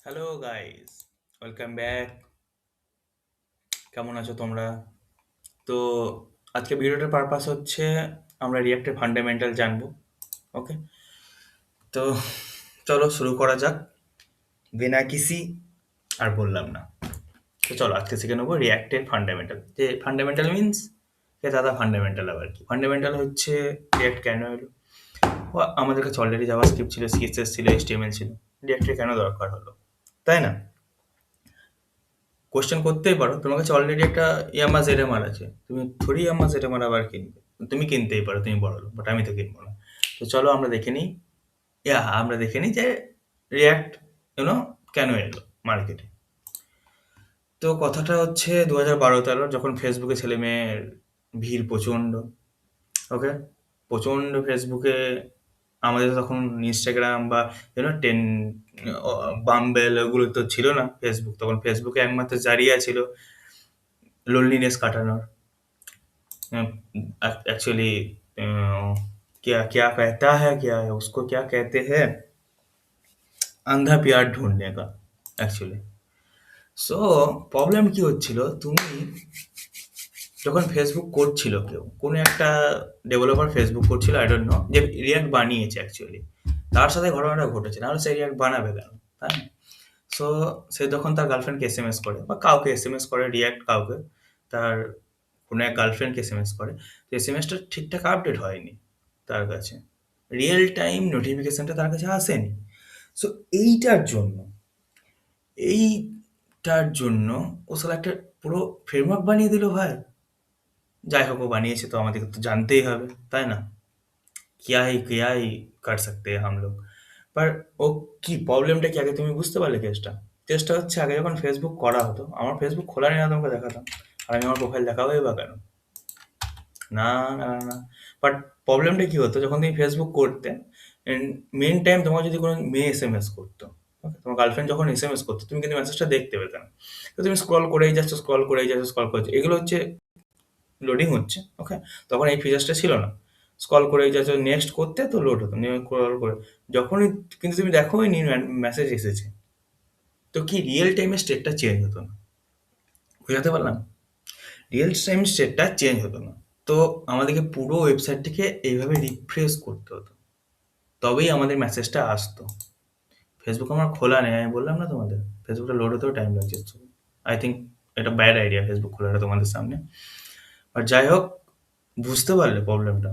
Hello guys, welcome back. কেমন আছো তোমরা? তো আজকে ভিডিওটার পারপাস হচ্ছে আমরা রিঅ্যাক্টের ফান্ডামেন্টাল জানবো। ওকে, তো চলো শুরু করা যাক। বিনা কিসি আর বললাম না। তো চলো আজকে শিখে নেবো রিঅ্যাক্টের ফান্ডামেন্টাল। যে ফান্ডামেন্টাল মিনস যে দাদা ফান্ডামেন্টাল আবার কি? ফান্ডামেন্টাল হচ্ছে রিঅ্যাক্ট কেন এলো? আমাদের কাছে অলরেডি জাভা স্ক্রিপ্ট ছিল, সিএসএস ছিল, এইচটিএমএল ছিল। রিঅ্যাক্টের কেন দরকার হলো, তাই না? কোশ্চেন করতেই পারো, তোমার কাছে অলরেডি একটা ইয়ামা জেডএমআর আছে, তুমি থোড়ি ইয়ামা জেডএমআর আবার কিনবে। তুমি কিনতেই পারো, তুমি বড় লোক, বাট আমি তো কিনবো না। তো চলো আমরা দেখে নিই যে রিয়াক্ট ইউনো কেন এলো মার্কেটে। তো কথাটা হচ্ছে 2012-13 যখন ফেসবুকে ছেলে মেয়ের ভিড় প্রচণ্ড। ওকে, প্রচণ্ড ফেসবুকে। আমাদের তো তখন ইনস্টাগ্রাম বা টেন বাম্বেল ওগুলো তো ছিল না। ফেসবুক তখন, ফেসবুকে একমাত্র জারিয়া ছিল लोनलीनेस काटाনোর। एक्चुअली क्या क्या कहता है, क्या है उसको क्या कहते हैं, अंधा प्यार ढूंढने का অ্যাকচুয়ালি। সো প্রবলেম কি হচ্ছিল, তুমি যখন ফেসবুক করছিল, কেউ কোনো একটা ডেভেলপার ফেসবুক করছিল, আই ডোন্ট নো, যে রিয়াক্ট বানিয়েছে অ্যাকচুয়ালি, তার সাথে ঘটনাটা ঘটেছে, নাহলে সে রিয়াক্ট বানাবে কেন, তাই না? সো সে তখন তার গার্লফ্রেন্ডকে এসএমএস করে বা কাউকে এসএমএস করে, রিয়াক্ট কাউকে, তার কোনো এক গার্লফ্রেন্ডকে এসএমএস করে। তো এসএমএসটা ঠিকঠাক আপডেট হয়নি তার কাছে, রিয়েল টাইম নোটিফিকেশনটা তার কাছে আসেনি। সো এইটার জন্য ও সালা একটা পুরো ফ্রেমওয়ার্ক বানিয়ে দিল ভাই। যাই হোক, ও বানিয়েছে তো আমাদেরকে তো জানতেই হবে, তাই না? क्या ही कर सकते हैं हम लोग। पर ও কি প্রবলেমটা কি আগে তুমি বুঝতে পারলে কেসটা? কেসটা হচ্ছে, আগে যখন ফেসবুক করা হতো, আমার ফেসবুক খোলা নেই, না তোমাকে দেখাতাম। আর আমি আমার প্রোফাইল দেখাবোই বা কেন? না, না, না, না। বাট প্রবলেমটা কি হতো, যখন তুমি ফেসবুক করতে, মেন টাইম তোমার যদি কোনো মেয়ে এসএমএস করতো, ওকে, তোমার গার্লফ্রেন্ড যখন এসএমএস করতো, তুমি কিন্তু মেসেজটা দেখতে পেতে না। তো তুমি স্ক্রল করেই যাচ্ছ, এগুলো হচ্ছে লোডিং হচ্ছে, ওকে। তখন এই ফিচার্সটা ছিল না। স্ক্রল করেই যাচ্ছ, নেক্সট করতে তো লোড হতো, স্ক্রল করে যখনই, কিন্তু তুমি দেখো ওই নিউ মেসেজ এসেছে, তো কি রিয়েল টাইমে স্টেটটা চেঞ্জ হতো না। বুঝাতে পারলাম? রিয়েল টাইম স্টেটটা চেঞ্জ হতো না। তো আমাদেরকে পুরো ওয়েবসাইটটিকে এইভাবে রিফ্রেশ করতে হতো, তবেই আমাদের মেসেজটা আসতো। ফেসবুক আমার খোলা নেই, আমি বললাম না তোমাদের, ফেসবুকটা লোড হতেও টাইম লাগছে। আই থিঙ্ক এটা ব্যাড আইডিয়া ফেসবুক খোলাটা তোমাদের সামনে। আর যাই হোক, বুঝতে পারলে প্রবলেমটা?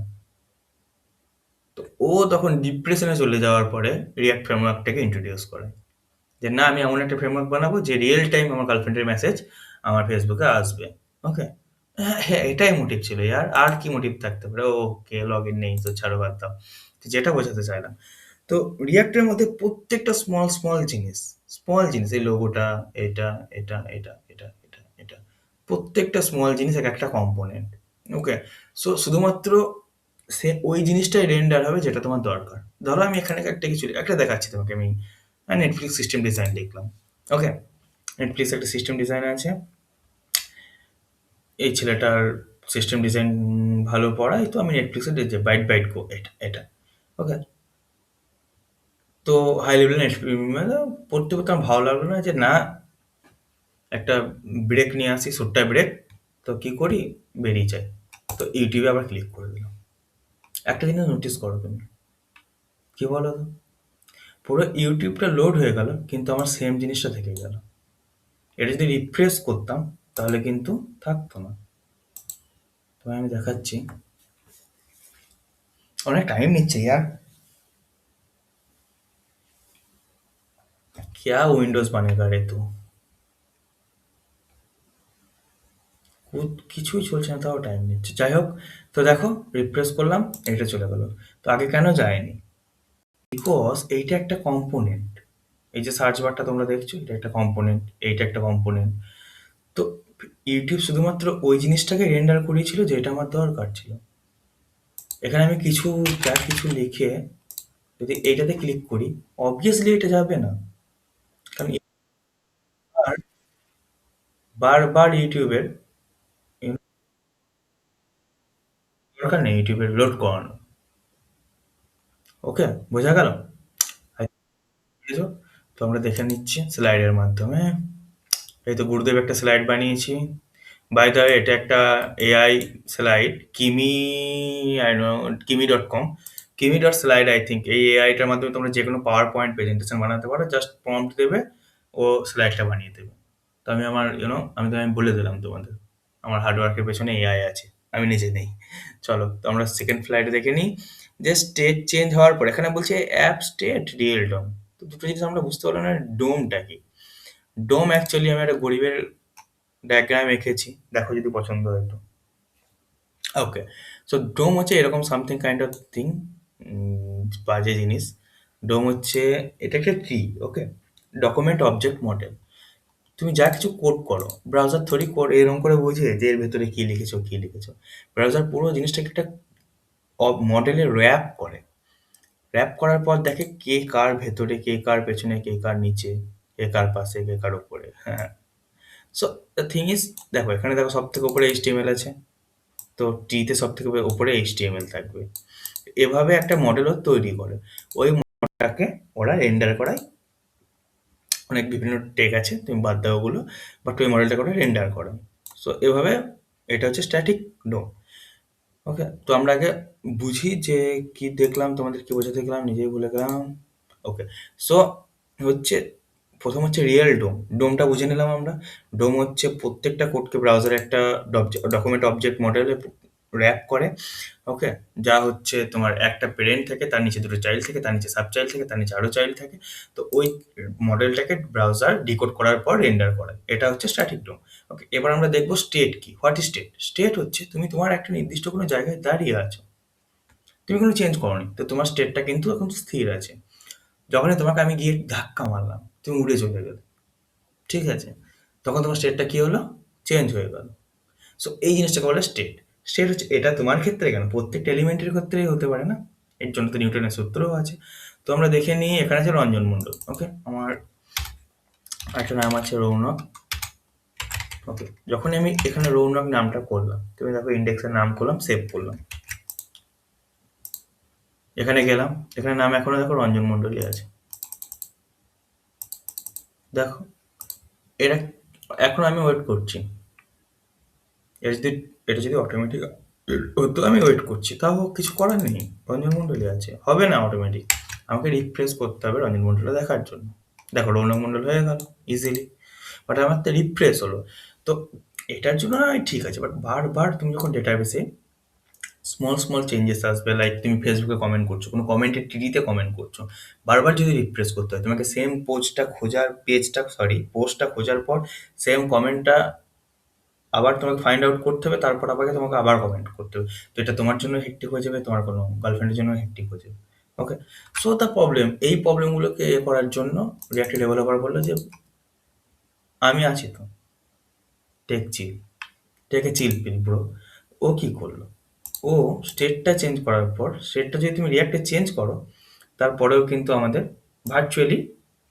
তো ও তখন ডিপ্রেশনে চলে যাওয়ার পরে রিয়াক্ট ফ্রেমওয়ার্কটাকে ইন্ট্রোডিউস করে, যে না, আমি এমন একটা ফ্রেমওয়ার্ক বানাবো যে রিয়েল টাইম আমার গার্লফ্রেন্ডের মেসেজ আমার ফেসবুকে আসবে। ওকে, হ্যাঁ হ্যাঁ, এটাই মোটিভ ছিল ইয়ার, আর কি মোটিভ থাকতে পারে? ওকে, লগ ইন নেই তো ছাড়ো, বাদ দাও। তো যেটা বোঝাতে চাইলাম, তো রিয়াক্টের মধ্যে প্রত্যেকটা স্মল স্মল জিনিস, এই লোগোটা, এটা, এটা, প্রত্যেকটা স্মল জিনিস এক একটা কম্পোনেন্ট। ওকে, সো শুধুমাত্র সে ওই জিনিসটাই রেন্ডার হবে যেটা তোমার দরকার। ধরো আমি এখানে একটা কিছু একটা দেখাচ্ছি তোমাকে, আমি নেটফ্লিক্স সিস্টেম ডিজাইন লিখলাম। ওকে, নেটফ্লিক্স একটা সিস্টেম ডিজাইন আছে, এই ছেলেটার সিস্টেম ডিজাইন ভালো পড়ায়, তো আমি নেটফ্লিক্সে যে বাইট বাইট গো, এটা ওকে। তো হাই লেভেল মানে পড়তে পড়তে আমার ভালো লাগলো না, যে না, একটা ব্রেক নিয়ে আসি, ছোট্ট ব্রেক। তো কি করি, বেরিয়ে যাই। তো ইউটিউবে আবার ক্লিক করে দিলাম। একটা জিনিস নোটিস করো তুমি, কি বলো তো, পুরো ইউটিউবটা লোড হয়ে গেল, কিন্তু আমার সেম জিনিসটা থেকে গেল। এটা যদি রিফ্রেশ করতাম, তাহলে কিন্তু থাকতো না। তোমায় আমি দেখাচ্ছি, অনেক টাইম নিচ্ছে ইয়ার। क्या উইন্ডোজ बनेगा রে তু, কিছুই চলছে না, তাও টাইম নিচ্ছে। যাই হোক, তো দেখো, রিফ্রেশ করলাম, এটা চলে গেল। তো আগে কেন যায়নি? বিকজ এইটা একটা কম্পোনেন্ট। এই যে সার্চ বারটা তোমরা দেখছো, এটা একটা কম্পোনেন্ট, এইটা একটা কম্পোনেন্ট। তো ইউটিউব শুধুমাত্র ওই জিনিসটাকে রেন্ডার করিয়েছিল যেটা আমার দরকার ছিল। এখানে আমি কিছু লিখে যদি এইটাতে ক্লিক করি, অবভিয়াসলি এটা যাবে না। কারণ বার বারবার ইউটিউবের দরকার নেই, ইউটিউবের লোড করানো। ওকে, বোঝা গেল? বুঝেছো? তো আমরা দেখে নিচ্ছি স্লাইডের মাধ্যমে। এই তো গুরুদেব একটা স্লাইড বানিয়েছি। বাই দ্য ওয়ে, এটা একটা এআই স্লাইড, কিমি.com, কিমি.স্লাইড আই থিঙ্ক। এই এআইটার মাধ্যমে তোমরা যে কোনো পাওয়ার পয়েন্ট প্রেজেন্টেশন বানাতে পারো, জাস্ট প্রম্পট দেবে, ও স্লাইডটা বানিয়ে দেবে। তো আমি আমার আমি বলে দিলাম তোমাদের, আমার হার্ডওয়ার্কের পেছনে এআই আছে, আমি নিজে নেই। চলো, তো আমরা সেকেন্ড স্লাইডে দেখে নিই যে স্টেট চেঞ্জ হওয়ার পর এখানে বলছে অ্যাপ স্টেট রিয়েল ডোম। তো দুটো জিনিস আমরা বুঝতে পারলাম না, ডোমটা কি। ডোম অ্যাকচুয়ালি আমি একটা গরিবের ডায়াগ্রাম এঁকেছি, দেখো যদি পছন্দ হয় তো। ওকে, সো ডোম হচ্ছে এরকম সামথিং কাইন্ড অফ থিং, বাজে জিনিস। ডোম হচ্ছে, এটা একটা ট্রি, ওকে, ডকুমেন্ট অবজেক্ট মডেল। তুমি যা কিছু কোড করো, ব্রাউজার থোড়ি কোড এরকম করে বোঝে যে এর ভেতরে কি লিখেছো কি লিখেছো। ব্রাউজার পুরো জিনিসটাকে একটা মডেলে র্যাপ করে। র্যাপ করার পর দেখে কে কার ভেতরে, কে কার পেছনে, কে কার নিচে, কে কার পাশে, কে কার উপরে। হ্যাঁ, সো দ্য থিং ইজ, দেখো এখানে দেখো সব থেকে উপরে এইচটিএমএল আছে, তো টিতে সব থেকে উপরে এইচটিএমএল থাকবে। এভাবে একটা মডেলও তৈরি করে। ওই মডেলটাকে ওরা রেন্ডার করায়, অনেক বিভিন্ন টেক আছে, তুমি বাদ দাও ওগুলো, বাট ওই মডেলটাকে ওরা রেন্ডার করে। সো এভাবে এটা হচ্ছে স্ট্যাটিক ডোম। ওকে, তো আমরা আগে বুঝি যে কি দেখলাম, তোমাদের কি বোঝাতে গেলাম, নিজেই ভুলে গেলাম। ওকে, সো হচ্ছে প্রথম হচ্ছে রিয়েল ডোম। ডোমটা বুঝে নিলাম আমরা। ডোম হচ্ছে প্রত্যেকটা কোডকে ব্রাউজারে একটা ডকুমেন্ট অবজেক্ট মডেলে র্যাপ করে। ওকে, যা হচ্ছে তোমার একটা পেরেন্ট থাকে, তার নিচে দুটো চাইল্ড থাকে, তার নিচে সাব চাইল্ড থাকে, তার নিচে আরো চাইল্ড থাকে। তো ওই মডেলটাকে ব্রাউজার ডিকোড করার পর রেন্ডার করে, এটা হচ্ছে স্ট্যাটিক ডোম। ওকে, এবার আমরা দেখবো স্টেট কি। What is state? স্টেট হচ্ছে তুমি তোমার একটা নির্দিষ্ট কোনো জায়গায় দাঁড়িয়ে আছো, তুমি কোনো চেঞ্জ করোনি, তো তোমার স্টেটটা কিন্তু এখন স্থির আছে। যখনই তোমাকে আমি গিয়ে ধাক্কা মারলাম, তুমি উড়ে চলে গেলে, ঠিক আছে, তখন তোমার স্টেটটা কি হলো? চেঞ্জ হয়ে গেল। সো এই জিনিসটাকে বলে স্টেট। স্টেট হচ্ছে, এটা তোমার ক্ষেত্রে কেন, প্রত্যেকটা এলিমেন্টের ক্ষেত্রেই হতে পারে না, এর জন্য তো নিউটনের সূত্রও আছে। তো আমরা দেখে নিই, এখানে আছে রঞ্জন মণ্ডল। ওকে, আমার একটা নাম আছে রৌনক। ওকে, যখনই আমি এখানে রৌনক নামটা করলাম, তুমি দেখো ইন্ডেক্সের নাম করলাম, সেভ করলাম, এখানে গেলাম, এখানে নাম এখনো দেখো রঞ্জন মণ্ডলই আছে। দেখো, এটা এখন আমি ওয়েট করছি, এটা যদি এটা যদি অটোমেটিক হতো, আমি ওয়েট করছি, তাও কিছু করার নেই, রঞ্জন মণ্ডলই আছে, হবে না অটোমেটিক, আমাকে রিফ্রেশ করতে হবে রঞ্জন মণ্ডলটা দেখার জন্য। দেখো রৌনক মণ্ডল হয়ে গেল ইজিলি, বাট আমার তো রিফ্রেশ হলো। তো এটার জন্য নয়, ঠিক আছে, বাট বারবার তুমি যখন ডেটাবেসে স্মল স্মল চেঞ্জেস আসবে, লাইক তুমি ফেসবুকে কমেন্ট করছো, কোনো কমেন্টের টিডিতে কমেন্ট করছো, বারবার যদি রিফ্রেশ করতে হয়, তোমাকে সেম পোস্টটা খোঁজার পর সেম কমেন্টটা আবার তোমাকে ফাইন্ড আউট করতে হবে, তারপর তোমাকে আবার কমেন্ট করতে হবে। তো এটা তোমার জন্য হেক্টিক হয়ে যাবে, তোমার কোনো গার্লফ্রেন্ডের জন্য হেক্টিক হয়ে যাবে। ওকে, সো দ্য প্রবলেম, এই প্রবলেমগুলোকে করার জন্য রিয়াক্ট ডেভেলপার বললো যে আমি আছি তো, টেক চিল, টেকে চিল পিল ব্রো। ও কি করলো, ও স্টেটটা চেঞ্জ করার পর, স্টেটটা যদি তুমি রিয়াক্টে চেঞ্জ করো, তারপরেও কিন্তু আমাদের ভার্চুয়ালি,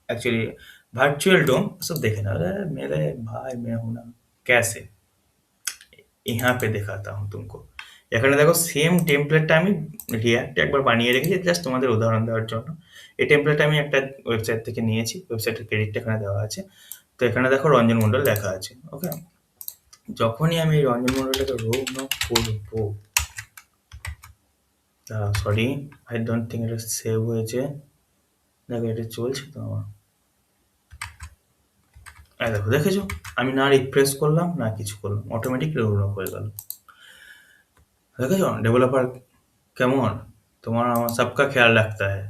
एक्चुअली वर्चुअल डोम सब देखे ना, अरे मेरे भाई मैं हूं ना, कैसे, यहाँ पे দেখাতা হুম তুমকো। এখানে দেখো সেম টেমপ্লেটটা আমি রিয়াক্টে একবার বানিয়ে রেখেছি, জাস্ট তোমাদের উদাহরণ দেওয়ার জন্য। এই টেমপ্লেটটা আমি একটা ওয়েবসাইট থেকে নিয়েছি, ওয়েবসাইটের ক্রেডিটটা এখানে দেওয়া আছে। তো এখানে দেখো রঞ্জন মণ্ডল লেখা আছে। ওকে, যখনই আমি এই রঞ্জন মণ্ডলটাকে রোল করবো, সরি, আই ডোন্ট থিঙ্ক এটা সেভ হয়েছে। দেখো এটা চলছে তো আমার, এই দেখো দেখেছো, আমি না রিফ্রেশ করলাম না কিছু করলাম, অটোমেটিক রোল হয়ে গেল। দেখেছো डेवलपर কেমন, তোমার আমার सबका ख्याल रखता है,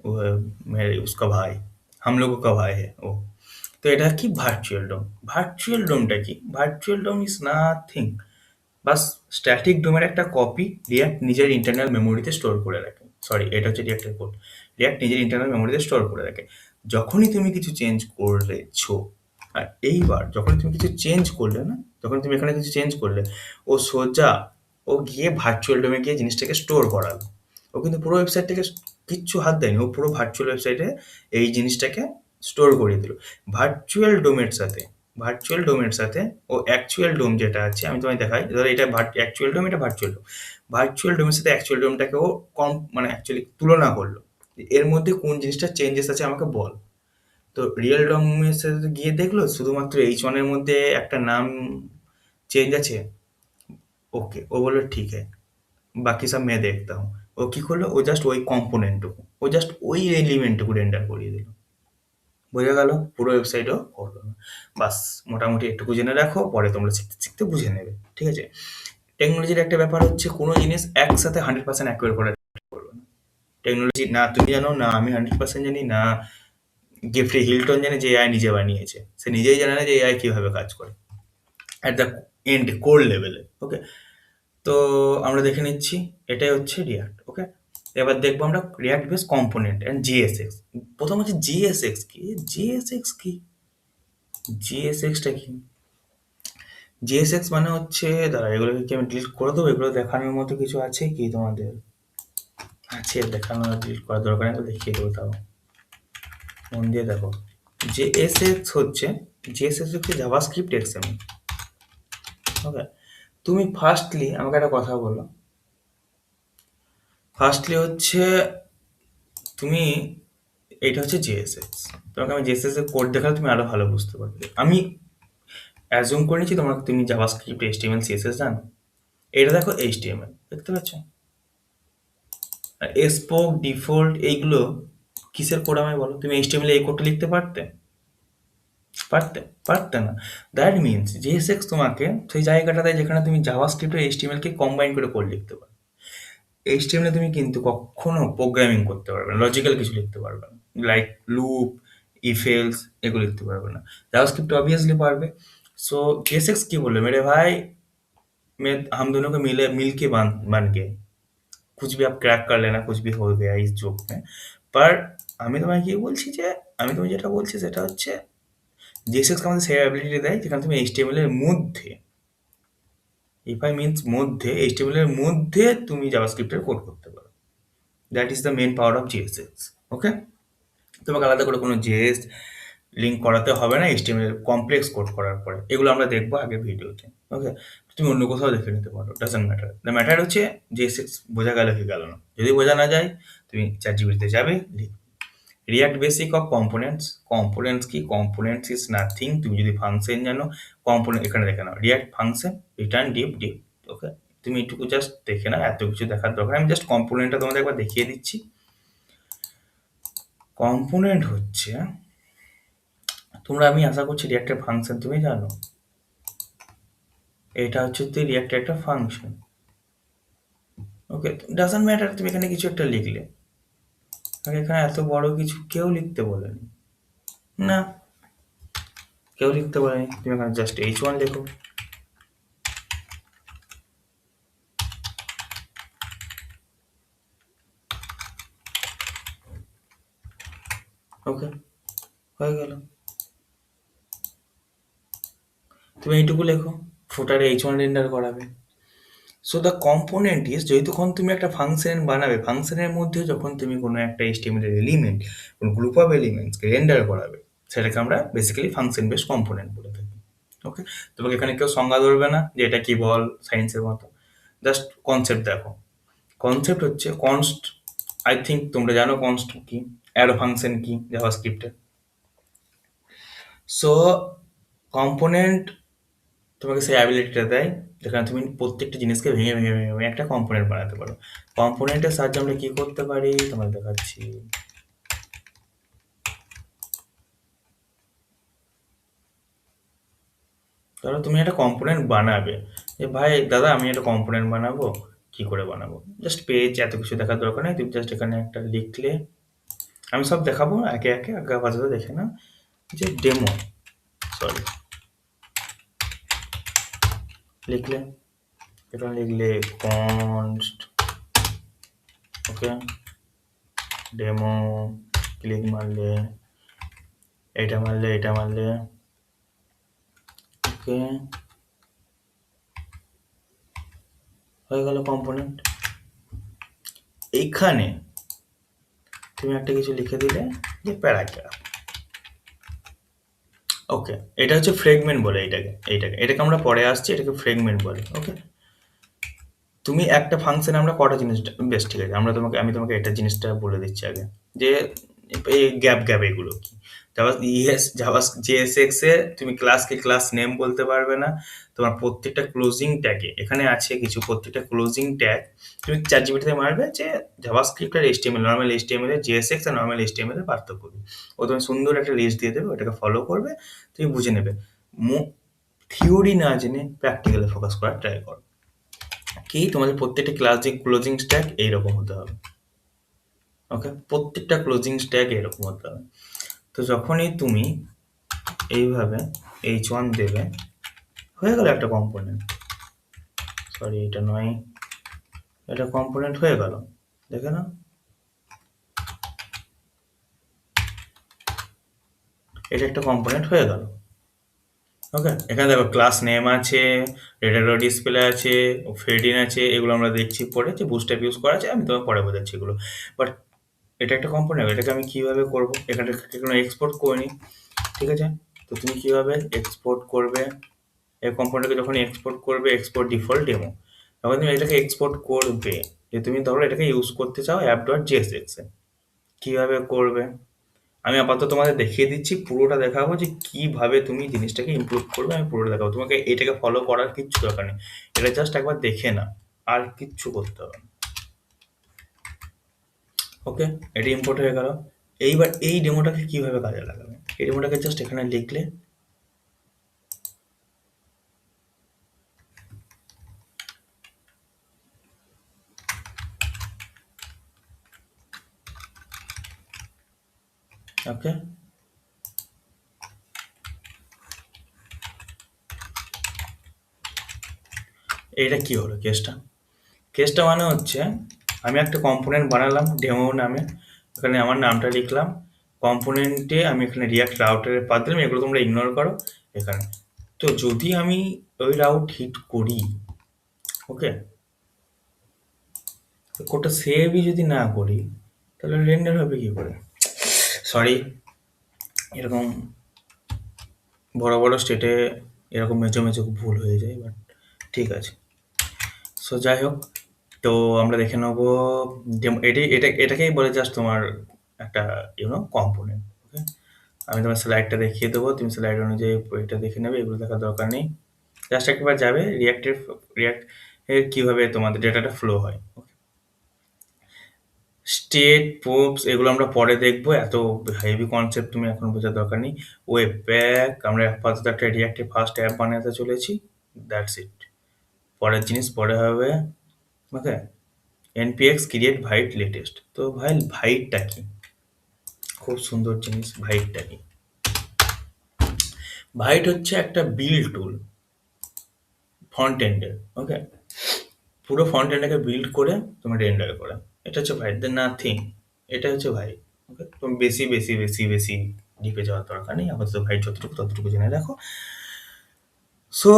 वो है मेरे उसका भाई, हम लोगों का भाई है ও। তো এটা কি ভার্চুয়াল ডোম। ভার্চুয়াল ডোমটা কি, ভার্চুয়াল ডোম ইজ নাথিং, বাস স্ট্যাটিক ডোমের একটা কপি রিয়াক্ট নিজের ইন্টারনাল মেমোরিতে স্টোর করে রাখে। সরি, এটা হচ্ছে রিয়াক্টের কোড। রিয়াক্ট নিজের ইন্টারনাল মেমোরিতে স্টোর করে রাখে। যখনই তুমি কিছু চেঞ্জ করেছো, আর এইবার যখনই তুমি কিছু চেঞ্জ করলে না, যখন তুমি এখানে কিছু চেঞ্জ করলে, ও সোজা ও গিয়ে ভার্চুয়াল ডোমে গিয়ে জিনিসটাকে স্টোর করালো। ও কিন্তু পুরো ওয়েবসাইট থেকে কিচ্ছু হাত দেয়নি, ও পুরো ভার্চুয়াল ওয়েবসাইটে এই জিনিসটাকে স্টোর করিয়ে দিল। ভার্চুয়াল ডোমের সাথে ভার্চুয়াল ডোমের সাথে ও অ্যাকচুয়াল ডোম যেটা আছে, আমি তোমায় দেখাই, ধরো এটা অ্যাকচুয়াল ডোম, এটা ভার্চুয়াল ডোম। ভার্চুয়াল ডোমের সাথে অ্যাকচুয়াল ডোমটাকে ও মানে অ্যাকচুয়ালি তুলনা করলো, এর মধ্যে কোন জিনিসটা চেঞ্জেস আছে আমাকে বল। তো রিয়েল ডম মেসেজ গিয়ে দেখলো শুধুমাত্র H1 এর মধ্যে একটা নাম চেঞ্জ আছে। ওকে, ও বললো ঠিক है, বাকি সব मैं देखता हूँ। ও কি করলো, ও জাস্ট ওই কম্পোনেন্টটুকু, ও জাস্ট ওই এলিমেন্টটুকু রেন্ডার করিয়ে দিল। বোঝা গেল? পুরো ওয়েবসাইটও করলো না। বাস, মোটামুটি একটুকু জেনে রাখো, পরে তোমরা শিখতে শিখতে বুঝে নেবে। ঠিক আছে? টেকনোলজির একটা ব্যাপার হচ্ছে কোনো জিনিস একসাথে 100% অ্যাকুরেট করা করবে না। টেকনোলজি না তুমি জানো, না আমি 100% জানি, না জেফ্রি হিলটন জানে যে এআই নিজে বানিয়েছে। সে নিজেই জানে না যে এআই কিভাবে কাজ করে অ্যাট দ্য এন্ড কোর লেভেলে। ওকে, তো আমরা দেখে নিচ্ছি, এটাই হচ্ছে রিয়াক্ট। ওকে, এবার দেখবো আমরা react base component and GSX. প্রথম হচ্ছে জিএসএক্স কি। জিএসএক্স কি? জিএসএক্সটা কি? জিএসএক্স মানে হচ্ছে, দাঁড়া এগুলোকে কি আমি ডিলিট করে দেবো? এগুলো দেখানোর মতো কিছু আছে কি তোমাদের? আছে, দেখানো ডিলিট করার দরকার নেই, তো দেখিয়ে দেবো। তাও মন দিয়ে দেখো। জিএসএক্স হচ্ছে জাভাস্ক্রিপ্ট এক্সএমএল। ওকে, তুমি ফার্স্টলি আমাকে একটা কথা বলো। ফার্স্টলি হচ্ছে তুমি, এটা হচ্ছে জেএসএক্স। তোমাকে আমি জেএসএক্স এর কোড দেখালে তুমি আরো ভালো বুঝতে পারবে। আমি অ্যাজুম করে নিচ্ছি তুমি জাভাস্ক্রিপ্ট এইচটিএমএল সিএসএস জানো। এটা দেখো এইচটিএমএল, দেখতে পাচ্ছ? আর স্পোক ডিফল্ট এইগুলো কিসের কোড আমায় বলো? তুমি এইচটিএমএল এই কোডটা লিখতে পারতে? পারতে? পারতে না। দ্যাট মিনস জেএসএক্স তোমাকে সেই জায়গাটা দেয় যেখানে তুমি জাভাস্ক্রিপ্ট আর এইচটিএমএল কে কম্বাইন করে কোড লিখতে পারো। এইচটিএমএল তুমি কিন্তু কখনো প্রোগ্রামিং করতে পারবে না, লজিক্যাল কিছু লিখতে পারবে না, লাইক লুপ, ইফ এলস এগুলো লিখতে পারবে না। জাভাস্ক্রিপ্ট অবভিয়াসলি পারবে। सो जेएसएक्स की बोले मेरे भाई, मैं हम दोनों को मिल के बन गए। कुछ भी आप क्रैक कर लेना, कुछ भी हो गया इस जोक में। पर আমি তোমায় কি বলছি যে, আমি তোমায় যেটা বলছি সেটা হচ্ছে জেএসএক্স আমাদের সেই অ্যাবিলিটি দেয় যেখানে তুমি এইচটিএমএল এর মধ্যে, ইফআই মিন্স মধ্যে, এইচটিএমএল এর মধ্যে তুমি জাভাস্ক্রিপ্টের কোড করতে পারো। That is the main power of JSX. Okay, তোমাকে আলাদা করে কোনো জেএস লিঙ্ক করাতে হবে না এইচটিএমএল কমপ্লেক্স কোড করার পরে। এগুলো আমরা দেখবো আগে ভিডিওতে। ওকে, তুমি অন্য কোথাও দেখে নিতে পারো, ডাজন্ট ম্যাটার। দ্য ম্যাটার হচ্ছে জেএসএক্স বোঝা গেল কি গেল না। যদি বোঝা না যায় তুমি চ্যাটজিপিটিতে যাবে, React basic of components. Components কি? Components is nothing. তুমি যদি ফাংশন জানো, কম্পোনেন্ট এখানে দেখে নাও, React function return div div. Okay, তুমি এটুকু জাস্ট দেখে নাও, এত কিছু দেখার দরকার। আমি জাস্ট কম্পোনেন্টটা তোমাদের একবার দেখিয়ে দিচ্ছি। কম্পোনেন্ট হচ্ছে, আমি আশা করছি রিয়াক্টের ফাংশন তুমি জানো। এটা হচ্ছে রিয়াক্টের একটা ফাংশন। ওকে, ডাজন্ট ম্যাটার তুমি এখানে কিছু একটা লিখলে। এখানে এত বড় কিছু কেউ লিখতে বলেনি, না কেউ লিখতে বলেনি। তুমি এখানে জাস্ট H1 লেখো। ওকে, হয়ে গেল। তুমি এইটুকু লেখো, ফুটারে H1 রেন্ডার করাবে। সো দ্য কম্পোনেন্ট ইজ, যতক্ষণ তুমি একটা ফাংশন বানাবে, ফাংশনের মধ্যে যখন তুমি কোনো একটা HTML এর এলিমেন্ট, কোনো গ্রুপ অফ এলিমেন্টসকে রেন্ডার করাবে, সেটাকে আমরা বেসিক্যালি ফাংশন বেস কম্পোনেন্ট বলে থাকি। ওকে, তোমাকে এখানে কেউ সংজ্ঞা ধরবে না যে এটা কি বল, সায়েন্সের মতো। জাস্ট কনসেপ্ট দেখো। কনসেপ্ট হচ্ছে কনস্ট, আই থিঙ্ক তোমরা জানো কনস্ট কি, অ্যারো ফাংশন কি জাভাস্ক্রিপ্টে। সো কম্পোনেন্ট তোমাকে সেই অ্যাবিলিটিটা দেয় যেখানে তুমি প্রত্যেকটা জিনিসকে ভেঙে ভেঙে ভেঙে ভেঙে একটা কম্পোনেন্ট বানাতে পারো। কম্পোনেন্টের সাহায্যে আমরা কি করতে পারি তোমাকে দেখাচ্ছি। ধরো তুমি একটা কম্পোনেন্ট বানাবে, যে ভাই দাদা আমি একটা কম্পোনেন্ট বানাবো, কি করে বানাবো? জাস্ট পেজ, এত কিছু দেখার দরকার নেই, তুমি জাস্ট এখানে একটা লিখলে, আমি সব দেখাবো একে একে, আগে আপাতত দেখে না যে ডেমো, সরি লিখলে, এখানে লিখলে কনস্ট, ওকে, ডেমো, ক্লিক মারলে, এটা মারলে, এটা মারলে, ওকে, হয়ে গেল কম্পোনেন্ট। এইখানে তুমি একটা কিছু লিখে দিলে যে প্যারাগ্রাফ। ওকে, এটা হচ্ছে ফ্রেগমেন্ট বলে এটাকে আমরা পরে আসছি, এটাকে ফ্রেগমেন্ট বলে। ওকে, তুমি একটা ফাংশনে আমরা কটা জিনিস, বেশ ঠিক আছে, আমি তোমাকে এটা জিনিসটা বলে দিচ্ছি আগে, যে এই গ্যাপ এগুলো কি? জাভা ইএস, জাভা জেএসএক্স এ তুমি ক্লাসকে ক্লাস নেম বলতে পারবে না। তোমার প্রত্যেকটা ক্লোজিং ট্যাগে এখানে আছে কিছু, প্রত্যেকটা ক্লোজিং ট্যাগ তুমি চ্যাটজিপিটিতে মারবে যে জাভাস্ক্রিপ্ট আর এইচটিএমএল, নরমাল এইচটিএমএল এর জেএসএক্স আর নরমাল এইচটিএমএল এর পার্থক্য কি? ও তোমায় সুন্দর একটা লিস্ট দিয়ে দেবে, ওটাকে ফলো করবে, তুমি বুঝে নেবে। থিওরি না জেনে প্র্যাকটিক্যালে ফোকাস করার ট্রাই করো। কি তোমাদের প্রত্যেকটা ক্লোজিং স্ট্যাক এইরকম হতে হবে। ওকে, প্রত্যেকটা ক্লোজিং স্ট্যাক এরকম হতে হবে। তো যখনই তুমি এইভাবে H1 দেবে, হয়ে গেল একটা কম্পোনেন্ট। সরি, এটা নয়, এটা কম্পোনেন্ট হয়ে গেল, দেখে না? এটা একটা কম্পোনেন্ট হয়ে গেল। ওকে, এখানে দেখো ক্লাস নেম আছে, রেটারো ডিসপ্লে আছে, ফেডিন আছে, এগুলো আমরা দেখছি পরে যে বুস্টঅ্যাপ ইউজ করা আছে, আমি তোমাকে পরে বোঝাচ্ছি এগুলো। বাট এটা একটা কম্পোনেন্ট, এটাকে আমি কিভাবে করবো? এখানে কোনো এক্সপোর্ট করে নিই, ঠিক আছে? তো তুমি কিভাবে এক্সপোর্ট করবে? এই কম্পোনেন্টকে যখন এক্সপোর্ট করবে, এক্সপোর্ট ডিফল্ট ডেমো, তখন তুমি এটাকে এক্সপোর্ট করবে যে তুমি ধরো এটাকে ইউজ করতে চাও অ্যাপ ডট জেএসএক্স এ। কিভাবে করবে আমি আপাতত তোমাদের দেখিয়ে দিচ্ছি, পুরোটা দেখাবো যে কিভাবে তুমি জিনিসটাকে ইমপ্রুভ করবে, আমি পুরোটা দেখাবো। তোমাকে এটাকে ফলো করার কিচ্ছু দরকার নেই, এটা জাস্ট একবার দেখে না, আর কিচ্ছু করতে হবে না। ওকে, এটা ইম্পোর্ট হয়ে গেল। এইবার এই ডেমোটাকে কিভাবে কাজে লাগাবে? এই ডেমোটাকে জাস্ট এখানে লিখলে, ওকে, এইটা কি হলো কেসটা? কেসটা মানে হচ্ছে আমি একটা কম্পোনেন্ট বানালাম ডেমো নামে, এখানে আমার নামটা লিখলাম, কম্পোনেন্টে আমি এখানে রিয়াক্ট রাউটারের পাথ দিলাম, এগুলো তোমরা ইগনোর করো এখানে। তো যদি আমি ওই রাউট হিট করি, ওকে, কোডটা সেভই যদি না করি, তাহলে রেন্ডার হবে কি করে? সরি, এরকম বড় বড় স্টেটে এরকম মেজো মেজো ভুল হয়ে যায়, বাট ঠিক আছে। সো যাই হোক, তো আমরা দেখে নেবো এটাকেই বলে জাস্ট তোমার একটা কম্পোনেন্ট। ওকে, আমি তোমার স্লাইডটা দেখিয়ে দেবো, তুমি স্লাইড অনুযায়ী এটা দেখে নেবে, এগুলো দেখার দরকার নেই। জাস্ট একবার যাবে রিয়াক্ট এর কিভাবে তোমাদের ডেটাটা ফ্লো হয়। স্টেট প্রুফস এগুলো আমরা পরে দেখবো, এত হেভি কনসেপ্ট তুমি এখন বোঝার দরকার নেই। ওয়েব প্যাক, আমরা আপাতত একটা রিয়াক্টে ফার্স্ট অ্যাপ বানাতে চলেছি, দ্যাটস ইট। পরের জিনিস পরে হবে। ওকে, এনপিএক্স ক্রিয়েট ভাইট লেটেস্ট। তো ভাই ভাইটটা কি? খুব সুন্দর জিনিস। ভাইটটা কি? ভাইট হচ্ছে একটা বিল্ড টুল ফ্রন্ট এন্ডের। ওকে, পুরো ফ্রন্ট এন্ডটাকে বিল্ড করে তোমার রেন্ডার করে, এটা হচ্ছে ভাইট, দ্য নাথিং। এটা হচ্ছে ভাইট। ওকে, তুমি বেশি ডিপে যাওয়ার দরকার নেই, আপাতত ভাইট যতটুকু ততটুকু জেনে রাখো। সো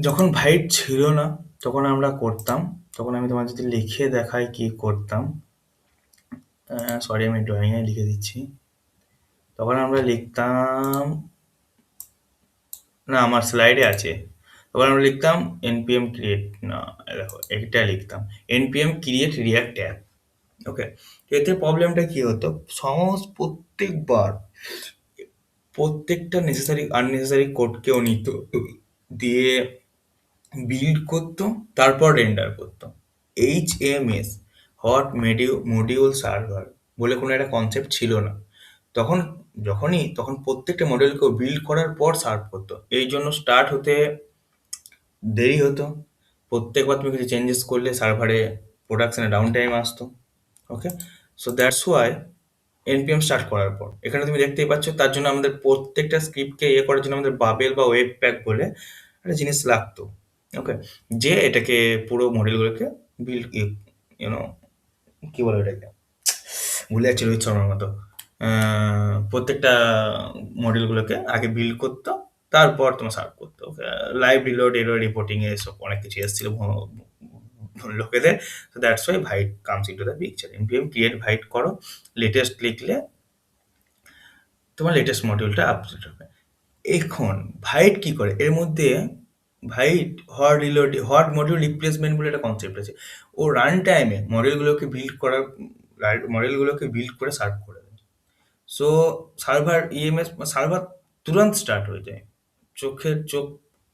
যখন ভাইট ছিল না তখন আমরা করতাম, তখন আমি তোমার যদি লিখে দেখাই কি করতাম, সরি আমি ড্রয়িংয়ে লিখে দিচ্ছি। তখন আমরা লিখতাম, না আমার স্লাইডে আছে, তখন আমরা লিখতাম npm create, না দেখো এটা লিখতাম npm create react app। ওকে, এতে প্রবলেমটা কি হতো, প্রত্যেকবার প্রত্যেকটা নেসেসারি আননেসেসারি কোডকেও নিত, দিয়ে বিল্ড করতো, তারপর রেন্ডার করতো। HMS, হট মডিউল সার্ভার বলে কোনো একটা কনসেপ্ট ছিল না তখন। তখন প্রত্যেকটা মডেলকেও বিল্ড করার পর সার্ভ করতো, এই জন্য স্টার্ট হতে দেরি হতো। প্রত্যেকবার তুমি কিছু চেঞ্জেস করলে সার্ভারে প্রোডাকশনে ডাউন টাইম আসতো। Okay, so that's why npm start করার পর এখানে তুমি দেখতেই পাচ্ছ, তার জন্য আমাদের প্রত্যেকটা স্ক্রিপ্টকে করার জন্য আমাদের বাবেল বা ওয়েব প্যাক বলে একটা জিনিস লাগতো। ওকে, যে এটাকে পুরো মডেলগুলোকে বিল্ড, ইউনো কি বলে এটাকে, ভুলে যাচ্ছি রোহিত শর্মার মতো। প্রত্যেকটা মডেলগুলোকে আগে বিল্ড করতো, তারপর তোমার সার্ভ করতো। লাইভ রিলোড, এরর রিপোর্টিং এসব অনেক কিছু এসেছিল লোকেদের। তো that's why white comes into the picture. npm create white করো, লেটেস্ট লিখলে তোমার লেটেস্ট মডিউলটা আপডেট হবে। এখন ভাইট কি করে এর মধ্যে, ভাইট হট মডিউল রিপ্লেসমেন্ট বলে একটা কনসেপ্ট আছে। ও রান টাইমে মডেলগুলোকে বিল্ড করে সার্ভ করে দেয়। सो सार्वर ईएमएस सार्वर तुरंत स्टार्ट हो जाए, চোখ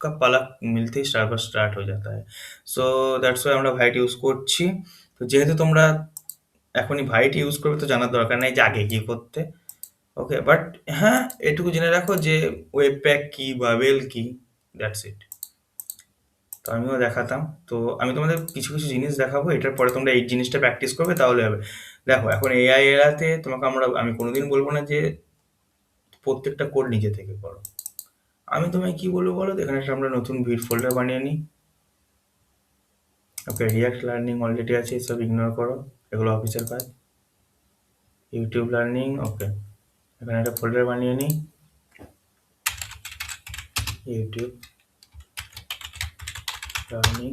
का पलक मिलते ही সার্ভার স্টার্ট হয়ে जाता है। সো দ্যাটস ওয়াই আমরা ভাইট ইউজ করছি। তো যেহেতু তোমরা এখনই ভাইট ইউজ করবে তো জানার দরকার নেই যে আগে কি করতে। ওকে, বাট হ্যাঁ, এটুকু জেনে রাখো যে ওয়েব প্যাক কি বা ওয়েল কি, দ্যাটস ইট। তো আমিও দেখাতাম। তো আমি তোমাদের কিছু কিছু জিনিস দেখাবো, এটার পরে তোমরা এই জিনিসটা প্র্যাকটিস করবে তাহলে হবে। দেখো এখন এআই এরাতে তোমাকে আমি কোনোদিন বলবো না যে প্রত্যেকটা কোড নিজে থেকে করো। আমি তোমায় কি বলবো বলো তো, এখানে একটা আমরা নতুন ভিড ফোল্ডার বানিয়ে নিই। ওকে, রিয়াক্ট লার্নিং অলরেডি আছে, এসব ইগনোর করো, এগুলো অফিসের কাজ। ইউটিউব লার্নিং, ওকে, এখানে একটা ফোল্ডার বানিয়ে নিই, ইউটিউব লার্নিং।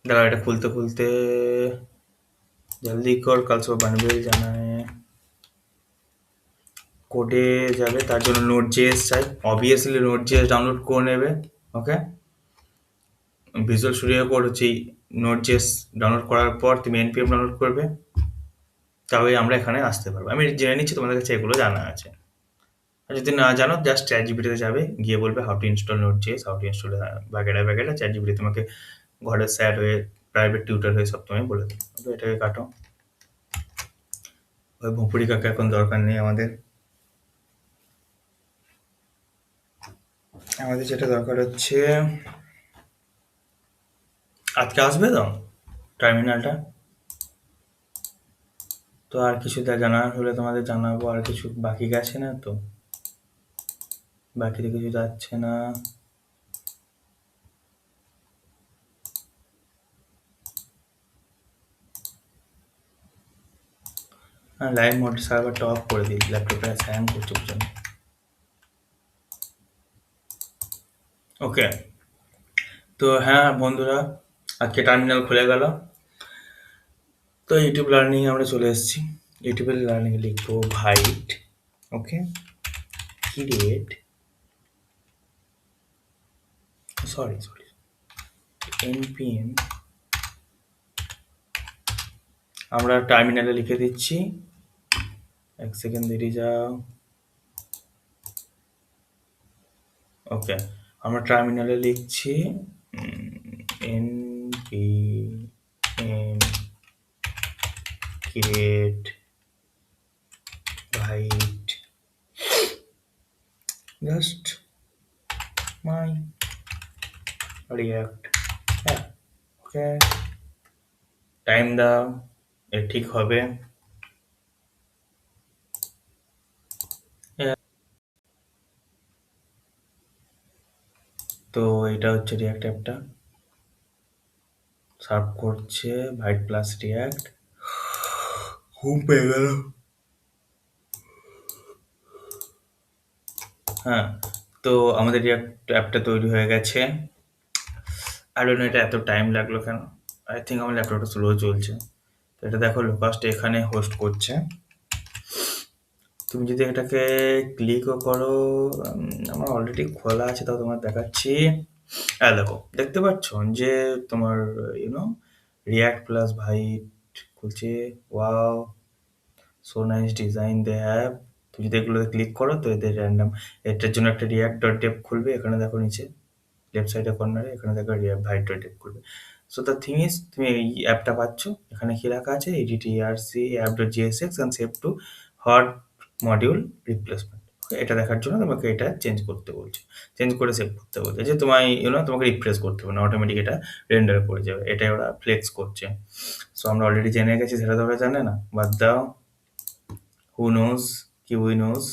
দাঁড়া, এটা খুলতে খুলতে জলদি কর, কাল সব বানবে জানা है। কোডে যাবে তার জন্য নোট জেএস চাই, অবভিয়াসলি নোট জেএস ডাউনলোড করে নেবে। ওকে, ভিজুয়াল স্টুডিও কোড হচ্ছে নোট জেএস ডাউনলোড করার পর তুমি এনপিএম ডাউনলোড করবে, তবে আমরা এখানে আসতে পারবো। আমি জেনে নিচ্ছি তোমাদের কাছে এগুলো জানা আছে। আর যদি না জানো জাস্ট চ্যাট জিপিটিতে যাবে, গিয়ে বলবে how to install Node JS, how to install বাগেরা বাগেরা, চ্যাট জিপিটি তোমাকে ঘরের স্যার হয়ে প্রাইভেট টিউটার হয়ে সব তোমায় বলে দেবে। তো এটাকে কাটো, ওই ভুপুরি কাকা এখন দরকার নেই আমাদের। আমাদের যেটা দরকার হচ্ছে, আজকে আসবে তো টার্মিনালটা। তো আর কিছু জানার হলে তোমাদের জানাবো, আর কিছু বাকি গেছে না তো, বাকিতে কিছু যাচ্ছে না। হ্যাঁ, লাইভ মোড সার্ভারটা অফ করে দিই, ল্যাপটপটা হ্যাং করছে প্রচন্ড। ওকে, তো হ্যাঁ বন্ধুরা, আজকে টার্মিনাল খুলে গেল। তো ইউটিউব লার্নিং আমরা চলে এসেছি। ইউটিউবের লার্নিং লিখবো ভাইট। ওকে, ক্রিয়েট, সরি npm, আমরা টার্মিনালে লিখে দিচ্ছি, এক সেকেন্ড দেরি যাও। ওকে, আমরা টার্মিনালে লিখছি npm create byte just my react, হ্যাঁ। ওকে, টাইম দাও, এ ঠিক হবে। তো এটা হচ্ছে রিয়াক্ট অ্যাপটা সার্ভ করছে, ভাইট প্লাস রিয়াক্ট। ঘুম পেয়ে গেল। হ্যাঁ, তো আমাদের রিয়াক্ট অ্যাপটা তৈরি হয়ে গেছে। আর ডোন্ট নো এটা এত টাইম লাগলো কেন, আই থিঙ্ক আমার ল্যাপটপটা স্লো চলছে। তো এটা দেখো লোকাস্ট এখানে হোস্ট করছে। তুমি যদি এটাকে ক্লিকও করো, আমার অলরেডি খোলা আছে, তাও তোমার দেখাচ্ছি। হ্যাঁ দেখো, দেখতে পাচ্ছ যে তোমার ইউনো রিয়াক্ট প্লাস ভাইট খুলছে। Wow, so nice design they have. তুমি যদি এগুলোতে ক্লিক করো তো এদের র্যান্ডাম, এটার জন্য একটা রিয়াক্ট ডট ডেপ খুলবে। এখানে দেখো নিচে লেফট সাইডে কর্নারে, এখানে দেখো রিয়াক্ট ভাইট ডট ডেপ খুলবে। সো দ্য থিং ইজ, তুমি এই অ্যাপটা পাচ্ছ, এখানে কি লেখা আছে, edit ERC app dot GSX and save too hot module replacement. এটা দেখার জন্য তোমাকে এটা চেঞ্জ করতে বলছে, চেঞ্জ করে সেভ করতে বলছে, যে তোমায় তোমাকে রিপ্লেস করতে হবে না, অটোমেটিক এটা রেন্ডার করে যাবে। এটাই ওরা ফ্লেক্স করছে। সো আমরা অলরেডি জেনে গেছি, সেটা তো ওরা জানে না, বাদ দাও। হু নোজ, কি উই নোজ।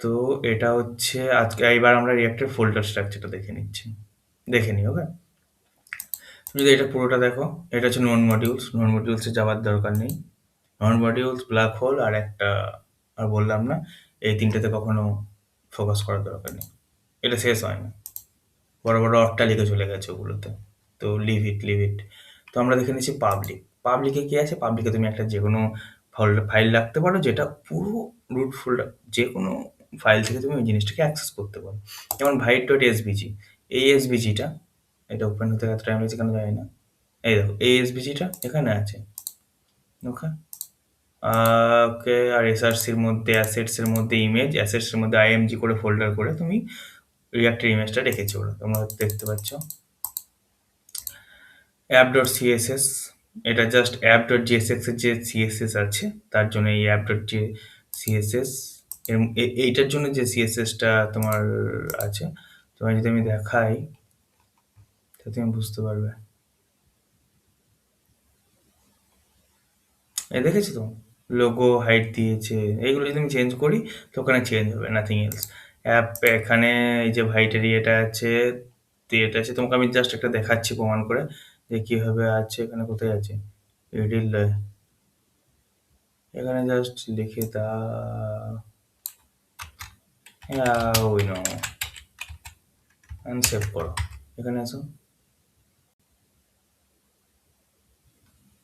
তো এটা হচ্ছে আজকে, এইবার আমরা রিয়াক্টের ফোল্ডার স্ট্রাকচারটা দেখে নিচ্ছি, দেখে নিই। ওকে, তুমি যদি এটা পুরোটা দেখো, এটা হচ্ছে নন মডিউলস। নন মডিউলসে যাওয়ার দরকার নেই। নন মডিউলস, ব্ল্যাক হোল, আর একটা আর বললাম না, এই তিনটেতে কখনো ফোকাস করার দরকার নেই, এটা শেষ হয় না, বড় বড় অট্টালিকা চলে গেছে ওগুলোতে। তো লিভ ইট, লিভ ইট। তো আমরা দেখে নিচ্ছি পাবলিক। পাবলিকে কি আছে, পাবলিকে তুমি একটা যে কোনো ফাইল রাখতে পারো, যেটা পুরো রুট ফোল্ডার, যে কোনো ফাইল থেকে তুমি ওই জিনিসটাকে অ্যাক্সেস করতে পারো। যেমন ভাইট ডট এসবিজি, এই এসবিজিটা, এটা ওপেন হতে এত টাইম লাগছে কেন জানি না। এই দেখো এএসবিজিটা এখানে আছে। ওকে, ওকে। আর এসআরসির মধ্যে অ্যাসেটসের মধ্যে ইমেজ, অ্যাসেটসের মধ্যে আইএমজি করে ফোল্ডার করে তুমি রিয়াক্টের ইমেজটা রেখেছো, ওরা তোমরা দেখতে পাচ্ছ। অ্যাপ ডট সিএসএস, এটা জাস্ট অ্যাপ ডট জিএসএক্স এর যে সিএসএস আছে তার জন্য এই অ্যাপ ডট যে সিএসএস, এইটার জন্য যে সিএসএসটা তোমার আছে, তোমার যদি আমি দেখাই তাহলে তুমি বুঝতে পারবে। এই দেখেছো তো, লোগো হাইট দিয়েছে, এইগুলো যদি আমি চেঞ্জ করি তো ওখানে চেঞ্জ হবে, নাথিং এলস। অ্যাপ এখানে এই যে ভাইটারি এটা আছে, এটা আছে, তোমাকে আমি জাস্ট একটা দেখাচ্ছি প্রমাণ করে যে কিভাবে আছে। এখানে কোথায় আছে এডিট, এখানে জাস্ট লিখে দাও ওই নো, সেভ করো, এখানে আসো,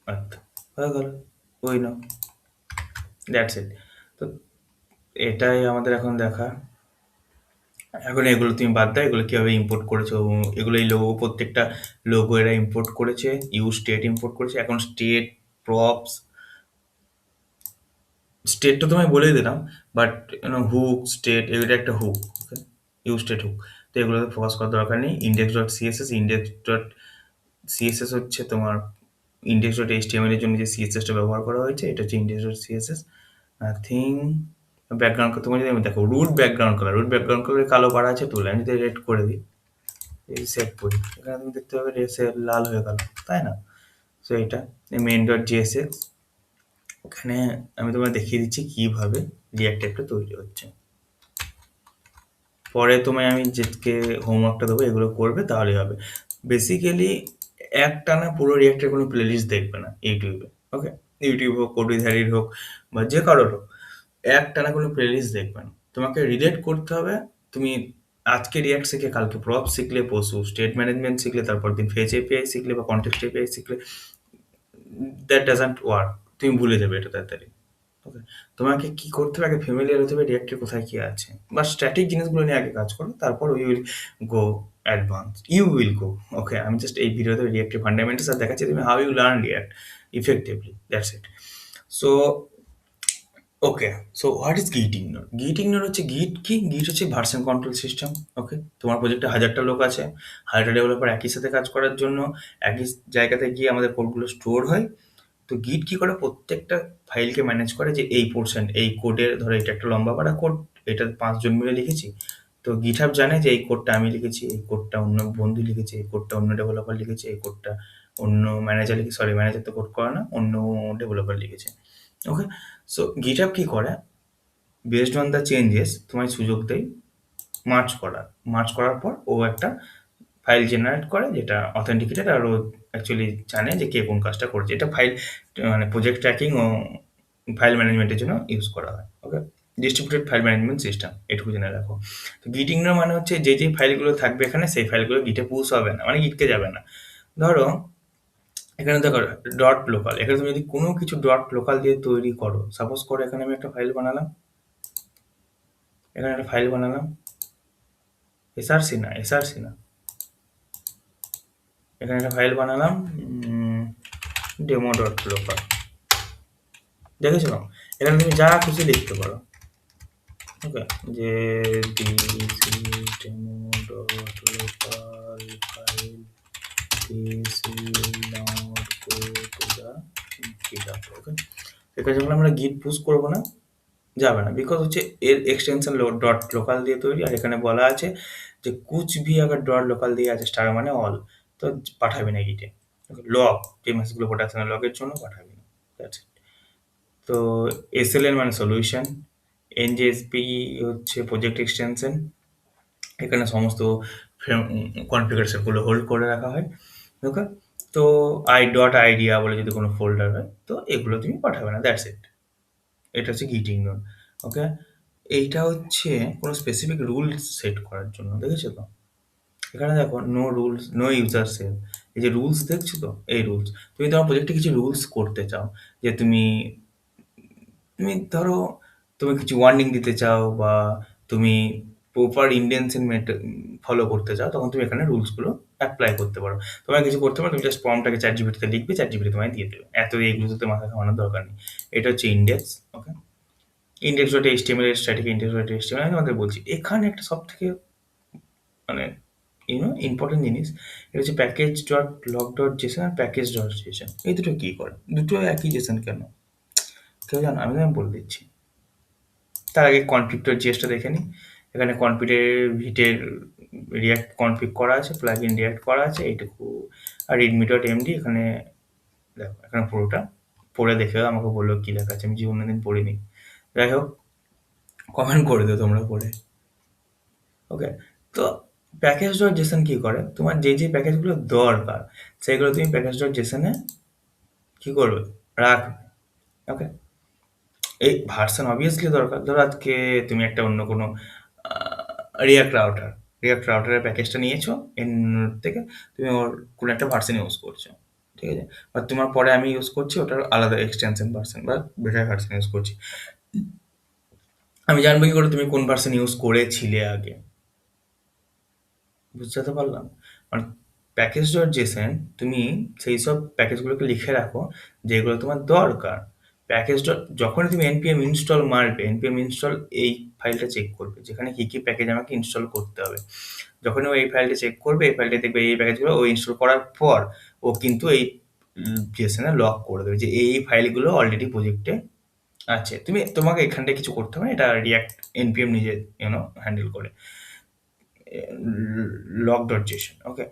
আচ্ছা হয়ে গেল, ওই নো, দ্যাটস ইট। তো এটাই আমাদের এখন দেখা। এখন এগুলো তুমি বাদ দাও, এগুলো কিভাবে ইম্পোর্ট করেছো, এগুলো এই লোগো, প্রত্যেকটা লোগো এরা ইম্পোর্ট করেছে, ইউ স্টেট ইম্পোর্ট করেছে। এখন স্টেট, প্রপস, স্টেটটা তোমায় বলেই দিলাম, বাট হুক স্টেট, এগুলো একটা hook, okay, use state hook. তো এগুলোতে ফোকাস করার দরকার নেই। Index dot CSS, index dot CSS হচ্ছে তোমার ইন্ডেক্স ডট এইচটিএমএল এর জন্য যে সিএসএসটা ব্যবহার করা হয়েছে, এটা হচ্ছে index dot CSS, nothing. Background, তোমার যদি আমি দেখো root background colour, root background colour কালো করা আছে তুলে, আমি যদি রেড করে দিই, এই সেভ করি, এখানে তুমি দেখতে পাবে রেসে লাল হয়ে গেল, তাই না? সো এটা মেন ডট জিএসএক্স, এখানে আমি তোমায় দেখিয়ে দিচ্ছি কিভাবে রিয়াক্ট অ্যাপটা তৈরি হচ্ছে। পরে তোমায় আমি যেকে হোমওয়ার্কটা দেবো, এগুলো করবে তাহলেই হবে। বেসিক্যালি একটানা পুরো রিয়াক্টের কোনো প্লেলিস্ট দেখবে না ইউটিউবে, ওকে? ইউটিউব হোক, কোডিধারির হোক, বা যে কারোর হোক, একটানা কোনো প্লেলিস্ট দেখবে না। তোমাকে রিলেট করতে হবে। তুমি আজকে রিয়াক্ট শিখে কালকে প্রপ শিখলে, পরশু স্টেট ম্যানেজমেন্ট শিখলে, তারপর দিন ফেচ এপিআই শিখলে বা কন্টেক্সট এপিআই শিখলে, দ্যাট ডাজন্ট ওয়ার্ক। তুমি ভুলে যাবে এটা তাড়াতাড়ি। ওকে, তোমাকে কি করতে হবে, আগে ফ্যামিলিয়ার হতে হবে রিয়াক্টের কোথায় কি আছে, বা স্ট্যাটিক জিনিসগুলো নিয়ে আগে কাজ করো, তারপর we will go advance, you will go. Okay, আমি জাস্ট এই ভিডিওতে রিয়াক্টের ফান্ডামেন্টালস আর দেখাচ্ছি তুমি how you learn React effectively, that's it. So okay, so what is git ignore? Git ignore হচ্ছে, গিট কি, গিট হচ্ছে ভার্সন কন্ট্রোল সিস্টেম। ওকে, তোমার প্রজেক্টে 1000টা লোক আছে, 1000টা ডেভেলপার একই সাথে কাজ করার জন্য একই জায়গাতে গিয়ে আমাদের কোডগুলো স্টোর হয়। তো গিট কি করে, প্রত্যেকটা ফাইলকে ম্যানেজ করে যে এই পোর্শন, এই কোডের, ধরো এটা একটা লম্বা পাড়া কোড, এটা 5 জন মিলে লিখেছি। তো গিটহাব জানে যে এই কোডটা আমি লিখেছি, এই কোডটা অন্য বন্ধু লিখেছে, এই কোডটা অন্য ডেভেলপার লিখেছে, এই কোডটা অন্য ম্যানেজার লিখেছে, সরি ম্যানেজার তো কোড করে না, অন্য ডেভেলপার লিখেছে। ওকে, সো গিটহাব কি করে, বেসড অন দ্য চেঞ্জেস তোমায় সুযোগ দেয় মার্চ করার। মার্চ করার পর ও একটা ফাইল জেনারেট করে যেটা অথেন্টিকেটেড, আর ও অ্যাকচুয়ালি জানে যে কে কোন কাজটা করছে। এটা ফাইল মানে প্রজেক্ট ট্র্যাকিং ও ফাইল ম্যানেজমেন্টের জন্য ইউজ করা হয়। ওকে, ডিস্ট্রিবিউটেড ফাইল ম্যানেজমেন্ট সিস্টেম, এটুকু জেনে রাখো। তো গিট ইগনোর মানে হচ্ছে যে যে ফাইলগুলো থাকবে এখানে, সেই ফাইলগুলো গিটে পুশ হবে না, মানে গিটকে যাবে না। ধরো এখানে দেখো ডট লোকাল, এখানে তুমি যদি কোনো কিছু ডট লোকাল দিয়ে তৈরি করো, সাপোজ করো এখানে আমি একটা ফাইল বানালাম, এখানে একটা ফাইল বানালাম, এসআরসি না, এখানে একটা ফাইল বানালাম ডেমো ডট লোকাল, দেখেছো? এখানে তুমি যা খুশি লিখতে পারো। ওকে, যে this is demo dot local file, this will not go to the GitHub. Okay, এখানে যখন আমরা গিট পুশ করবো না, যাবে না, বিকজ হচ্ছে এর এক্সটেনশন ডট লোকাল দিয়ে তৈরি, আর এখানে বলা আছে যে কুছ ভি আগার ডট লোকাল দিয়ে আছে, স্টার মানে অল, তো পাঠাবি না গিটে। লগ, যে মেসেজগুলো প্রোডাকশনের লগের জন্য পাঠাবি না, দ্যাটস ইট। তো এসএলএন মানে সলিউশন, এনজেএসপি হচ্ছে প্রজেক্ট এক্সটেনশন, এখানে সমস্ত কনফিগারেশনগুলো হোল্ড করে রাখা হয়। ওকে, তো আই ডট আইডিয়া বলে যদি কোনো ফোল্ডার হয়, তো এগুলো তুমি পাঠাবে না, দ্যাটস ইট। এটা হচ্ছে গিট ইগনোর। ওকে, এইটা হচ্ছে কোনো স্পেসিফিক রুলস সেট করার জন্য, দেখেছো তো? এখানে দেখো no rules, no user save, এই যে রুলস দেখছো তো, এই রুলস, তুমি তোমার প্রজেক্টে কিছু রুলস করতে চাও, যে তুমি তুমি ধরো তুমি কিছু ওয়ার্নিং দিতে চাও, বা তুমি প্রপার ইন্টেনশন ফলো করতে চাও, তখন তুমি এখানে রুলসগুলো অ্যাপ্লাই করতে পারো। তোমায় কিছু করতে পারো, তুমি জাস্ট ফর্মটাকে চ্যাট জিপিটিতে লিখবে, চ্যাট জিপিটি তোমায় দিয়ে দেবে। এত এইগুলোতে মাথা ঘামানোর দরকার নেই। এটা হচ্ছে ইন্ডেক্স, ওকে? ইন্ডেক্স ডট এইচটিএমএল এর স্ট্যাটিক ইন্ডেক্স ডট এইচটিএমএল আমি তোমাদের বলছি। এখানে একটা সবথেকে মানে ইম্পর্টেন্ট জিনিস, এটা হচ্ছে package dot lock dot JSON আর প্যাকেজ ডট জেসন। এই দুটো কি করে? দুটো একই জেসন কেন? কেউ জানো? আমি তোমায় বলে দিচ্ছি। তার আগে কনফিগ ডট জিএসটা দেখে নিই। এখানে কনফিগের ভিটের রিয়াক্ট কনফিগ করা আছে, প্লাগ ইন রিয়াক্ট করা আছে, এইটুকু। আর রিডমি ডট এমডি এখানে দেখো, এখানে পুরোটা পড়ে দেখে আমাকে বললো কি লেখা আছে, আমি জীবনে দিন পড়িনি। যাই হোক, কমেন্ট করে দিও তোমরা পড়ে, ওকে? তো প্যাকেজ ডট জেসন কি করে? তোমার যে যে প্যাকেজগুলো দরকার সেগুলো তুমি প্যাকেজ ডট জেসনে কি করবে? রাখবে, ওকে? এই ভার্সন অবভিয়াসলি দরকার। ধরো আজকে তুমি একটা অন্য কোনো রিয়াক্ট রাউটারের প্যাকেজটা নিয়েছো এর থেকে, তুমি ওর কোনো একটা ভার্সন ইউজ করছো, ঠিক আছে? বা তোমার পরে আমি ইউজ করছি ওটার আলাদা এক্সটেনশন ভার্সন বা বেটার ভার্সন ইউজ করছি। আমি জানবো কি করে তুমি কোন ভার্সন ইউজ করেছিলে আগে? বুঝতে পারলাম? মানে প্যাকেজ ডট জেসন তুমি সেই সব প্যাকেজগুলোকে লিখে রাখো যেগুলো তোমার দরকার। প্যাকেজ ডট যখনই তুমি npm ইনস্টল মারবে, npm ইনস্টল এই ফাইলটা চেক করবে যেখানে কি কি প্যাকেজ আমাকে ইনস্টল করতে হবে। যখনই ও এই ফাইলটা চেক করবে, এই ফাইলটা দেখবে এই প্যাকেজগুলো ও ইনস্টল করার পর ও কিন্তু এই জেসনে লক করে দেবে যে এই ফাইলগুলো অলরেডি প্রজেক্টে আছে। তোমাকে এখানটায় কিছু করতে হবে না, এটা রিয়াক্ট npm নিজে হ্যান্ডেল করে লগ ডট জেসন, ওকে?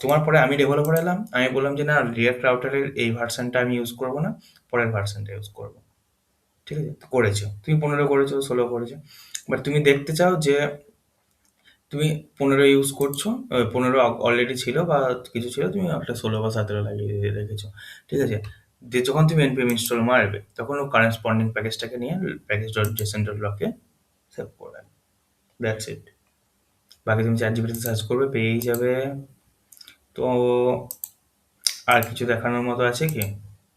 তোমার পরে আমি ডেভেলপার এলাম, আমি বললাম যে না, রিয়াক্ট রাউটারের এই ভার্সনটা আমি ইউজ করবো না, পরের ভার্সনটা ইউজ করবো, ঠিক আছে? তো করেছো, তুমি 15 করেছো, 16 করেছো, বাট তুমি দেখতে চাও যে তুমি 15 ইউজ করছো, 15 অলরেডি ছিল বা কিছু ছিল, তুমি একটা 16 বা 17 লাগিয়ে রেখেছো, ঠিক আছে? দিয়ে যখন তুমি npm ইনস্টল মারবে তখন ও কারেসপন্ডিং প্যাকেজটাকে নিয়ে প্যাকেজ ডট জেসন ডট লকে সেভ করবে। That's it. বাকি তুমি চ্যাট জিপিটিতে সার্চ করবে, পেয়েই যাবে। তো আর কিছু দেখানোর মতো আছে কি?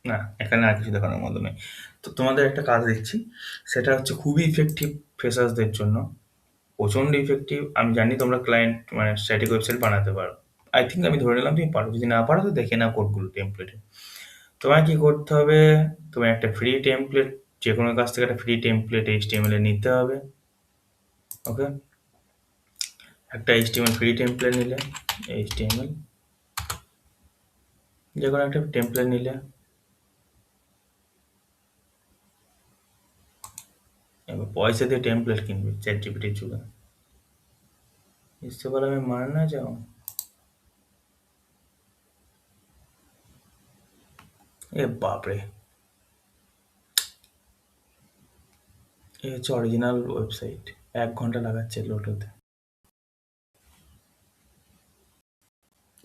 না, এখানে আর কিছু দেখানোর মতো নেই। তো তোমাদের একটা কাজ দিচ্ছি, সেটা হচ্ছে খুবই ইফেক্টিভ ফ্রেশার্সদের জন্য, প্রচণ্ড ইফেক্টিভ। আমি জানি তোমরা ক্লায়েন্ট মানে স্ট্যাটিক ওয়েবসাইট বানাতে পারো। আই থিঙ্ক আমি ধরে নিলাম তুমি পারো। যদি না পারো তো দেখে নাও কোডগুলো টেমপ্লেটে। তোমায় কি করতে হবে? তোমার একটা ফ্রি টেমপ্লেট, যে কোনো কাছ থেকে একটা ফ্রি টেমপ্লেট HTML এ নিতে হবে, ওকে? একটা HTML ফ্রি টেমপ্লেট নিলে, HTML যে কোনো একটা টেমপ্লেট নিলে, এবার পয়সা দিয়ে টেমপ্লেট কিনবে চ্যাট জিপিটির যুগে, বুঝতে পারলে আমি মানে না যাও। এ বাপরে, এই হচ্ছে অরিজিনাল ওয়েবসাইট। 1 ঘন্টা লাগাচ্ছে লোড হতে।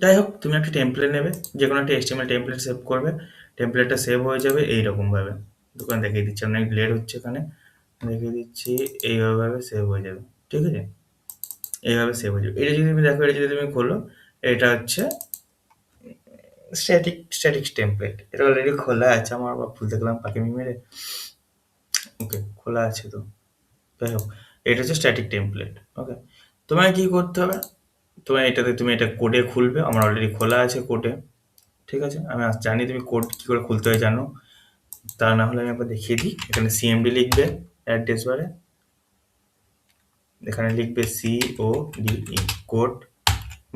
যাই হোক, তুমি একটা টেমপ্লেট নেবে, যে কোনো একটা HTML টেমপ্লেট সেভ করবে, টেমপ্লেটটা সেভ হয়ে যাবে এইরকমভাবে। দোকান দেখিয়ে দিচ্ছি, অনেক লেট হচ্ছে এখানে, দেখিয়ে দিচ্ছি। এইভাবে সেভ হয়ে যাবে, ঠিক আছে? এইভাবে সেভ হয়ে যাবে। এটা যদি তুমি দেখো, এটা যদি তুমি খোলো, এটা হচ্ছে স্ট্যাটিক টেমপ্লেট। এটা অলরেডি খোলা আছে আমার, আবার ভুলতে গেলাম পাকিমি মেরে। ওকে, খোলা আছে তো। যাই হোক, এটা হচ্ছে স্ট্যাটিক টেমপ্লেট, ওকে? তোমায় কি করতে হবে? তুমি এটা কোডে খুলবে, আমার অলরেডি খোলা আছে কোডে, ঠিক আছে? আমি জানি তুমি কোড কী করে খুলতে হয় জানো। তা না হলে আমি একবার দেখিয়ে দিই। এখানে সিএমডি লিখবে অ্যাড্রেস বারে, এখানে লিখবে CODE, কোড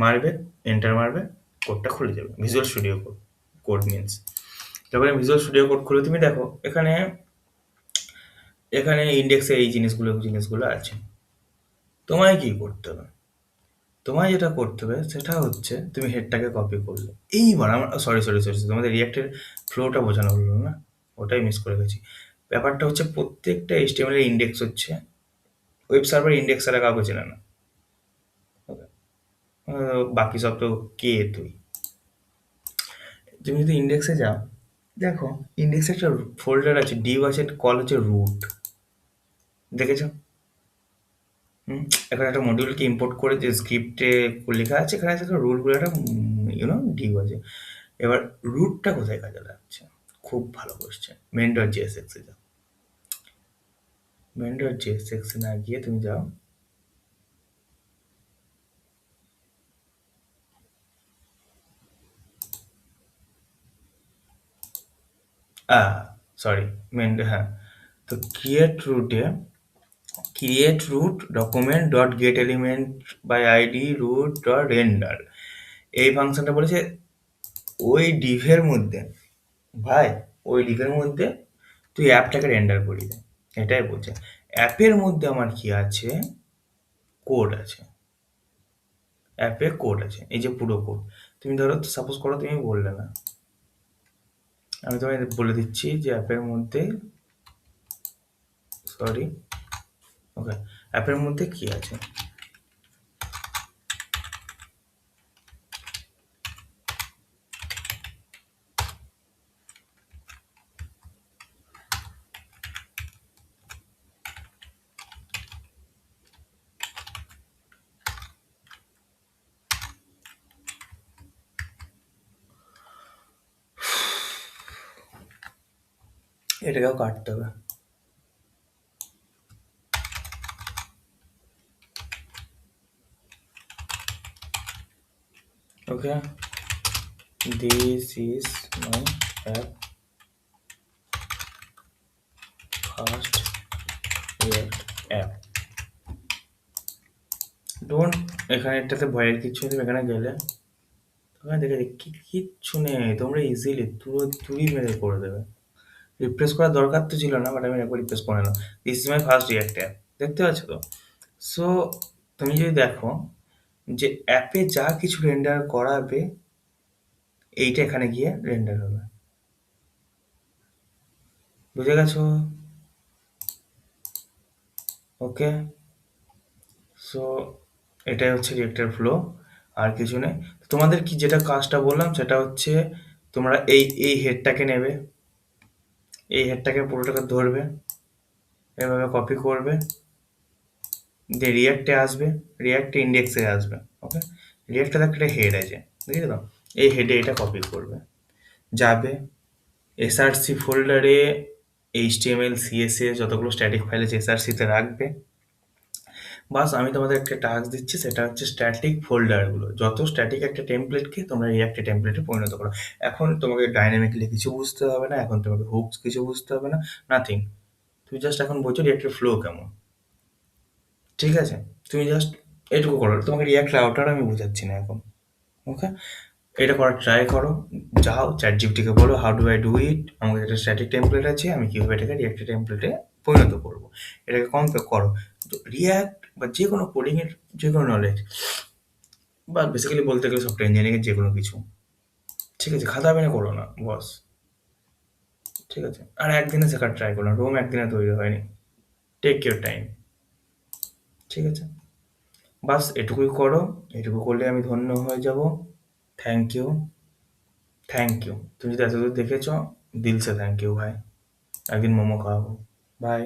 মারবে, এন্টার মারবে, কোডটা খুলে যাবে। Visual studio code, code means. যখন ভিজুয়াল স্টুডিও কোড খুলে তুমি দেখো, এখানে এখানে ইন্ডেক্সে এই জিনিসগুলো আছে। তোমায় কি করতে হবে? তোমায় যেটা করতে হবে সেটা হচ্ছে তুমি হেডটাকে কপি করলে। এইবার আমার সরি, তোমাদের রিয়াক্টের ফ্লোটা বোঝানো হলো না, ওটাই মিস করে গেছি। ব্যাপারটা হচ্ছে প্রত্যেকটা HTML এর ইন্ডেক্স হচ্ছে, ওয়েব সার্ভার ইন্ডেক্স ছাড়া কাউকে চেনে না, ওকে? বাকি সব তো কে তুই। তুমি যদি ইন্ডেক্সে যাও, দেখো ইন্ডেক্সে একটা ফোল্ডার আছে, ডিভ আছে, কল হচ্ছে রুট, দেখেছো? হুম, এখানে একটা মডিউলকে ইম্পোর্ট করে যে স্ক্রিপ্টে লেখা আছে, এখানে আছে একটা রুট বলে একটা ডিভ আছে। এবার রুটটা কোথায় কাজে লাগছে? খুব ভালো কোশ্চেন। মেন ডট জেএসএক্স এ যাও। মেন ডট জেএসএক্স এ না গিয়ে তুমি যাও সরি, মেন, হ্যাঁ। তো create root document dot get element by ID root dot render, এই ফাংশনটা বলেছে ওই ডিভের মধ্যে, ভাই, ওই ডিভের মধ্যে তুই অ্যাপটাকে রেন্ডার করিয়ে দে, এটাই বলছে। অ্যাপের মধ্যে আমার কি আছে, কোড আছে, অ্যাপে কোড আছে, এই যে পুরো কোড। তুমি ধরো সাপোজ করো তুমি বললে না, আমি তোমায় বলে দিচ্ছি যে অ্যাপের মধ্যে, সরি, ওকে, অ্যাপের মধ্যে কি আছে। এটাকেও কাটতে হবে। Okay, this is my app first React app. Don't, এখানে এটাতে ভয়ের কিছু নেই, এখানে গেলে ওখানে দেখে কিচ্ছু নেই, তোমরা ইজিলি তুলো তুড়ি মেরে করে দেবে। রিপ্লেস করার দরকার তো ছিল না, বাট আমি একবার রিপ্লেস করে নিলাম। This is my first react app, দেখতে পাচ্ছ তো? সো তুমি যদি দেখো যে অ্যাপে যা কিছু রেন্ডার করাবে এইটা এখানে গিয়ে রেন্ডার হবে, বুঝে গেছো? ওকে, সো এটাই হচ্ছে রিয়েক্টের ফ্লো, আর কিছু নেই। তোমাদের কি যেটা কাজটা বললাম সেটা হচ্ছে তোমরা এই এই হেডটাকে নেবে, এই হেডটাকে পুরোটাকে ধরবে, এভাবে কপি করবে, দিয়ে রিয়াক্টে আসবে, রিয়াক্টে ইন্ডেক্সে আসবে। ওকে, রিয়াক্টে একটা হেড আছে, বুঝলে তো? এই হেডে এটা কপি করবে, যাবে এসআরসি ফোল্ডারে, এইচটিএমএল সিএসএস যতগুলো স্ট্যাটিক ফাইল আছে এসআরসিতে রাখবে। বাস আমি তোমাদের একটা টাস্ক দিচ্ছি, সেটা হচ্ছে স্ট্যাটিক ফোল্ডারগুলো, যত স্ট্যাটিক একটা টেমপ্লেটকে তোমরা রিয়াক্টে টেমপ্লেটে পরিণত করো। এখন তোমাকে ডাইনামিকলি কিছু বুঝতে হবে না, এখন তোমাকে হুকস কিছু বুঝতে হবে না, নাথিং। তুমি জাস্ট এখন বোঝো রিয়াক্টের ফ্লো কেমন, ঠিক আছে? তুমি জাস্ট এটুকু করো, তোমাকে রিয়াক্ট রাউটার আমি বোঝাচ্ছি না এখন। ওকে, এটা করার ট্রাই করো, যাও চ্যাট জিপিটিকে বলো how do I do it, আমাদের একটা স্ট্যাটিক টেমপ্লেট আছে, আমি কীভাবে এটাকে রিয়াক্ট টেমপ্লেটে পরিণত করবো, এটাকে কম্পেয়ার করো। তো রিয়াক্ট বা যে কোনো কোডিংয়ের যে কোনো নলেজ, বা বেসিক্যালি বলতে গেলে সফটওয়্যার ইঞ্জিনিয়ারিংয়ের যে কোনো কিছু, ঠিক আছে, খাতা পেনে করো না বস, ঠিক আছে? আর একদিনে শেখার ট্রাই করো না, রোম একদিনে তৈরি হয়নি, টেক ইউর টাইম, ঠিক আছে? বাস এটুকুই করো, এটুকু করলে আমি ধন্য হয়ে যাব। থ্যাংক ইউ, থ্যাংক ইউ, তুমি যদি এতদূর দেখেছো, দিল সে থ্যাংক ইউ ভাই, একদিন মোমো খাওয়াবো, বাই।